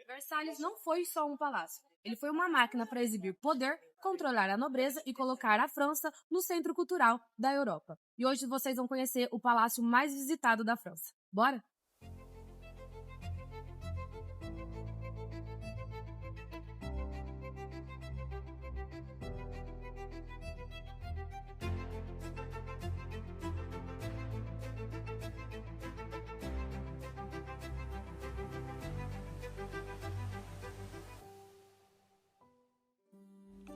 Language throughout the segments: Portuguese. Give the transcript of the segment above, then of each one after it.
Versalhes não foi só um palácio. Ele foi uma máquina para exibir poder, controlar a nobreza e colocar a França no centro cultural da Europa. E hoje vocês vão conhecer o palácio mais visitado da França. Bora?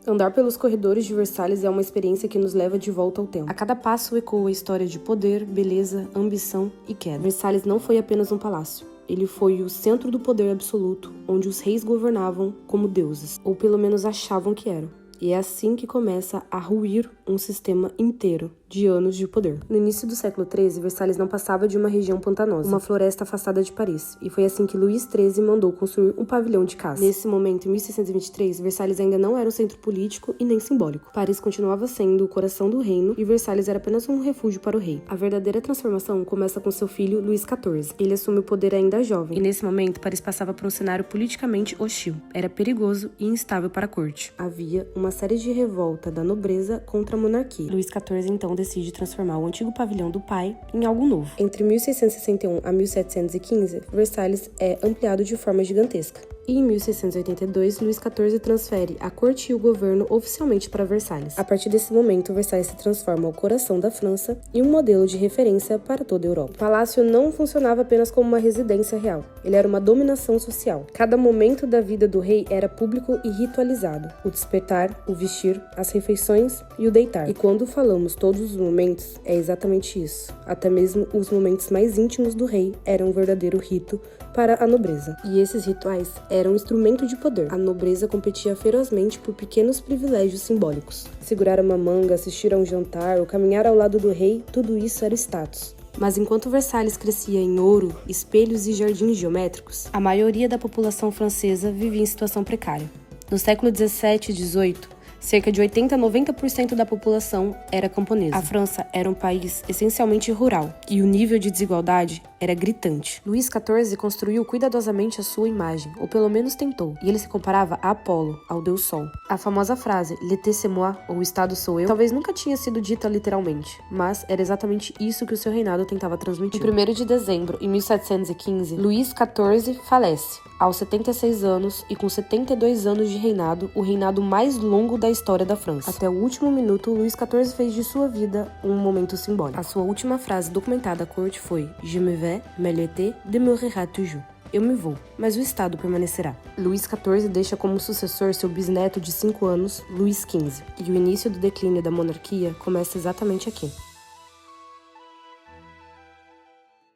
Andar pelos corredores de Versalhes é uma experiência que nos leva de volta ao tempo. A cada passo ecoa a história de poder, beleza, ambição e queda. Versalhes não foi apenas um palácio. Ele foi o centro do poder absoluto, onde os reis governavam como deuses, ou pelo menos achavam que eram. E é assim que começa a ruir um sistema inteiro de anos de poder. No início do século XIII, Versalhes não passava de uma região pantanosa, uma floresta afastada de Paris, e foi assim que Luís XIII mandou construir um pavilhão de caça. Nesse momento, em 1623, Versalhes ainda não era um centro político e nem simbólico. Paris continuava sendo o coração do reino e Versalhes era apenas um refúgio para o rei. A verdadeira transformação começa com seu filho, Luís XIV. Ele assume o poder ainda jovem, e nesse momento, Paris passava por um cenário politicamente hostil. Era perigoso e instável para a corte. Havia uma série de revolta da nobreza contra a monarquia. Luís XIV, então, decide transformar o antigo pavilhão do pai em algo novo. Entre 1661 a 1715, Versalhes é ampliado de forma gigantesca. E em 1682, Luís XIV transfere a corte e o governo oficialmente para Versalhes. A partir desse momento, Versalhes se transforma o coração da França e um modelo de referência para toda a Europa. O palácio não funcionava apenas como uma residência real, ele era uma dominação social. Cada momento da vida do rei era público e ritualizado. O despertar, o vestir, as refeições e o deitar. E quando falamos todos os momentos, é exatamente isso. Até mesmo os momentos mais íntimos do rei eram um verdadeiro rito para a nobreza. E esses rituais eram um instrumento de poder. A nobreza competia ferozmente por pequenos privilégios simbólicos. Segurar uma manga, assistir a um jantar ou caminhar ao lado do rei, tudo isso era status. Mas enquanto Versalhes crescia em ouro, espelhos e jardins geométricos, a maioria da população francesa vivia em situação precária. No século 17 e 18, cerca de 80 a 90% da população era camponesa. A França era um país essencialmente rural e o nível de desigualdade era gritante. Luís XIV construiu cuidadosamente a sua imagem, ou pelo menos tentou, e ele se comparava a Apolo, ao deus Sol. A famosa frase "L'été c'est moi", ou "O Estado sou eu", talvez nunca tinha sido dita literalmente, mas era exatamente isso que o seu reinado tentava transmitir. Em 1º de dezembro, em 1715, Luís XIV falece, aos 76 anos e com 72 anos de reinado, o reinado mais longo da história da França. Até o último minuto, Luís XIV fez de sua vida um momento simbólico. A sua última frase documentada à corte foi "Je me vais, mais l'été demeurera toujours". Eu me vou, mas o Estado permanecerá. Luís XIV deixa como sucessor seu bisneto de 5 anos, Luís XV, e o início do declínio da monarquia começa exatamente aqui.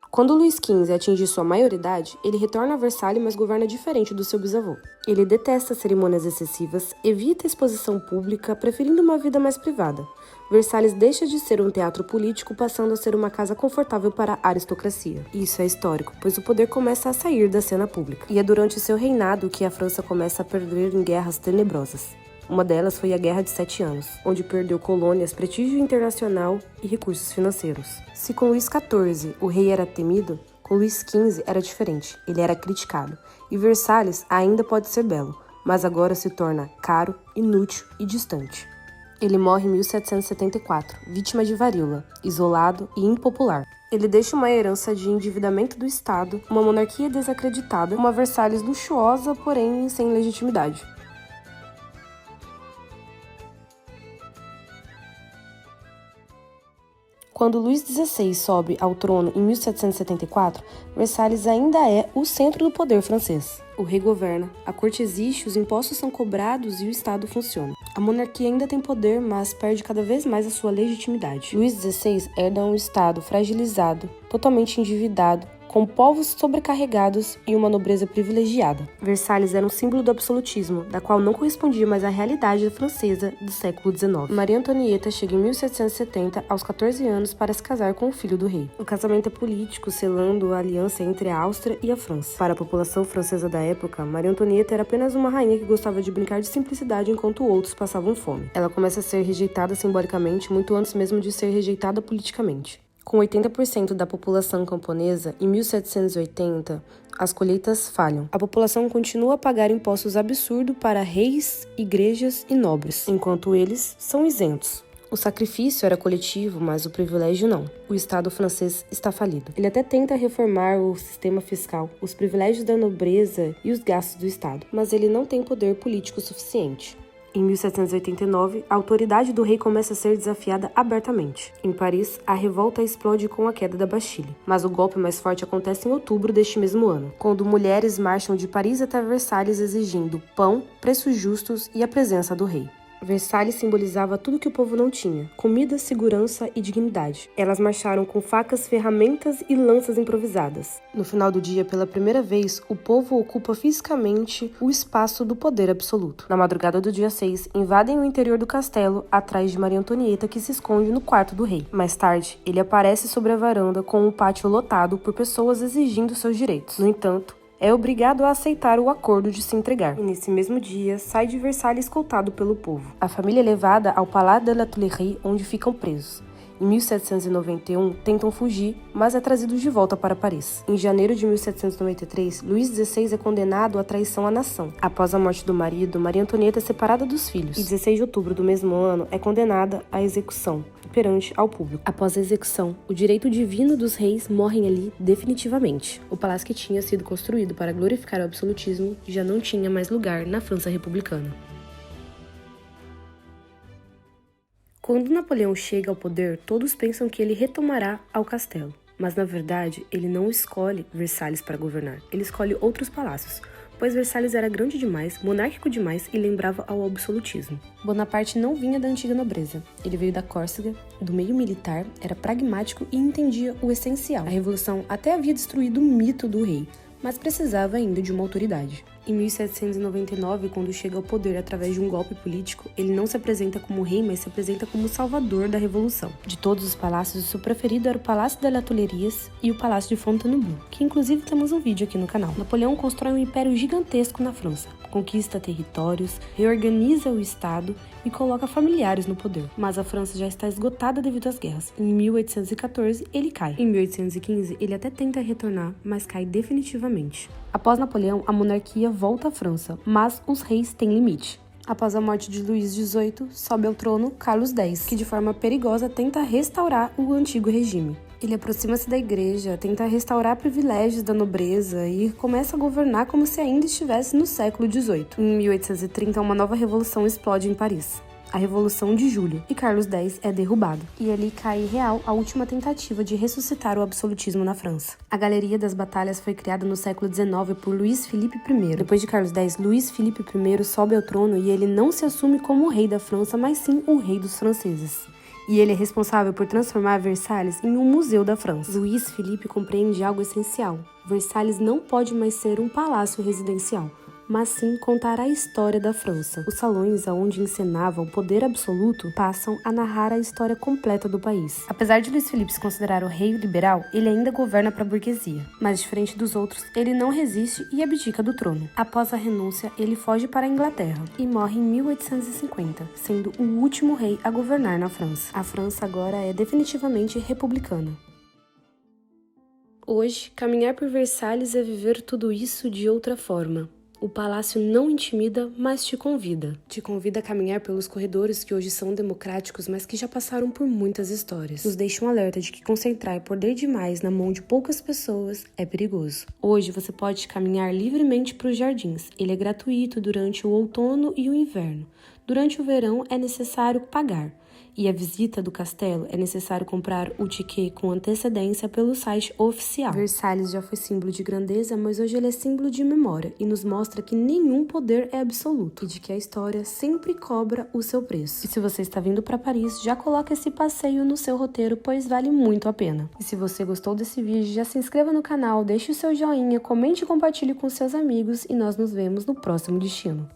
Quando Luís XV atinge sua maioridade, ele retorna a Versalhes, mas governa diferente do seu bisavô. Ele detesta cerimônias excessivas, evita a exposição pública, preferindo uma vida mais privada. Versalhes deixa de ser um teatro político, passando a ser uma casa confortável para a aristocracia. Isso é histórico, pois o poder começa a sair da cena pública. E é durante seu reinado que a França começa a perder em guerras tenebrosas. Uma delas foi a Guerra de 7 Anos, onde perdeu colônias, prestígio internacional e recursos financeiros. Se com Luís XIV o rei era temido, com Luís XV era diferente, ele era criticado. E Versalhes ainda pode ser belo, mas agora se torna caro, inútil e distante. Ele morre em 1774, vítima de varíola, isolado e impopular. Ele deixa uma herança de endividamento do Estado, uma monarquia desacreditada, uma Versalhes luxuosa, porém sem legitimidade. Quando Luís XVI sobe ao trono em 1774, Versalhes ainda é o centro do poder francês. O rei governa, a corte existe, os impostos são cobrados e o Estado funciona. A monarquia ainda tem poder, mas perde cada vez mais a sua legitimidade. Luís XVI herda um Estado fragilizado, totalmente endividado, com povos sobrecarregados e uma nobreza privilegiada. Versalhes era um símbolo do absolutismo, da qual não correspondia mais à realidade francesa do século XIX. Maria Antonieta chega em 1770, aos 14 anos, para se casar com o filho do rei. O casamento é político, selando a aliança entre a Áustria e a França. Para a população francesa da época, Maria Antonieta era apenas uma rainha que gostava de brincar de simplicidade enquanto outros passavam fome. Ela começa a ser rejeitada simbolicamente muito antes mesmo de ser rejeitada politicamente. Com 80% da população camponesa, em 1780, as colheitas falham. A população continua a pagar impostos absurdos para reis, igrejas e nobres, enquanto eles são isentos. O sacrifício era coletivo, mas o privilégio não. O Estado francês está falido. Ele até tenta reformar o sistema fiscal, os privilégios da nobreza e os gastos do Estado, mas ele não tem poder político suficiente. Em 1789, a autoridade do rei começa a ser desafiada abertamente. Em Paris, a revolta explode com a queda da Bastilha, mas o golpe mais forte acontece em outubro deste mesmo ano, quando mulheres marcham de Paris até Versalhes exigindo pão, preços justos e a presença do rei. Versalhes simbolizava tudo que o povo não tinha: comida, segurança e dignidade. Elas marcharam com facas, ferramentas e lanças improvisadas. No final do dia, pela primeira vez, o povo ocupa fisicamente o espaço do poder absoluto. Na madrugada do dia 6, invadem o interior do castelo, atrás de Maria Antonieta, que se esconde no quarto do rei. Mais tarde, ele aparece sobre a varanda com o pátio lotado por pessoas exigindo seus direitos. No entanto, é obrigado a aceitar o acordo de se entregar. E nesse mesmo dia, sai de Versalhes escoltado pelo povo. A família é levada ao Palais de la Tuileries, onde ficam presos. Em 1791, tentam fugir, mas é trazido de volta para Paris. Em janeiro de 1793, Luís XVI é condenado à traição à nação. Após a morte do marido, Maria Antonieta é separada dos filhos. E 16 de outubro do mesmo ano, é condenada à execução perante ao público. Após a execução, o direito divino dos reis morrem ali definitivamente. O palácio que tinha sido construído para glorificar o absolutismo já não tinha mais lugar na França republicana. Quando Napoleão chega ao poder, todos pensam que ele retomará ao castelo. Mas, na verdade, ele não escolhe Versalhes para governar. Ele escolhe outros palácios, pois Versalhes era grande demais, monárquico demais e lembrava ao absolutismo. Bonaparte não vinha da antiga nobreza. Ele veio da Córcega, do meio militar, era pragmático e entendia o essencial. A Revolução até havia destruído o mito do rei, mas precisava ainda de uma autoridade. Em 1799, quando chega ao poder através de um golpe político, ele não se apresenta como rei, mas se apresenta como o salvador da Revolução. De todos os palácios, o seu preferido era o Palácio de la Tuileries e o Palácio de Fontainebleau, que inclusive temos um vídeo aqui no canal. Napoleão constrói um império gigantesco na França, conquista territórios, reorganiza o Estado e coloca familiares no poder. Mas a França já está esgotada devido às guerras. Em 1814, ele cai. Em 1815, ele até tenta retornar, mas cai definitivamente. Após Napoleão, a monarquia volta à França, mas os reis têm limite. Após a morte de Luís XVIII, sobe ao trono Carlos X, que de forma perigosa tenta restaurar o antigo regime. Ele aproxima-se da igreja, tenta restaurar privilégios da nobreza e começa a governar como se ainda estivesse no século XVIII. Em 1830, uma nova revolução explode em Paris, a Revolução de Julho, e Carlos X é derrubado. E ali cai real a última tentativa de ressuscitar o absolutismo na França. A Galeria das Batalhas foi criada no século XIX por Luís Filipe I. Depois de Carlos X, Luís Filipe I sobe ao trono e ele não se assume como o rei da França, mas sim o rei dos franceses. E ele é responsável por transformar Versalhes em um museu da França. Luís Filipe compreende algo essencial. Versalhes não pode mais ser um palácio residencial, mas sim contar a história da França. Os salões onde encenava o poder absoluto passam a narrar a história completa do país. Apesar de Luís Filipe se considerar o rei liberal, ele ainda governa para a burguesia. Mas, diferente dos outros, ele não resiste e abdica do trono. Após a renúncia, ele foge para a Inglaterra e morre em 1850, sendo o último rei a governar na França. A França agora é definitivamente republicana. Hoje, caminhar por Versalhes é viver tudo isso de outra forma. O palácio não intimida, mas te convida. Te convida a caminhar pelos corredores que hoje são democráticos, mas que já passaram por muitas histórias. Nos deixa um alerta de que concentrar poder demais na mão de poucas pessoas é perigoso. Hoje você pode caminhar livremente para os jardins. Ele é gratuito durante o outono e o inverno. Durante o verão é necessário pagar. E a visita do castelo é necessário comprar o ticket com antecedência pelo site oficial. Versalhes já foi símbolo de grandeza, mas hoje ele é símbolo de memória e nos mostra que nenhum poder é absoluto e de que a história sempre cobra o seu preço. E se você está vindo para Paris, já coloca esse passeio no seu roteiro, pois vale muito a pena. E se você gostou desse vídeo, já se inscreva no canal, deixe o seu joinha, comente e compartilhe com seus amigos e nós nos vemos no próximo destino.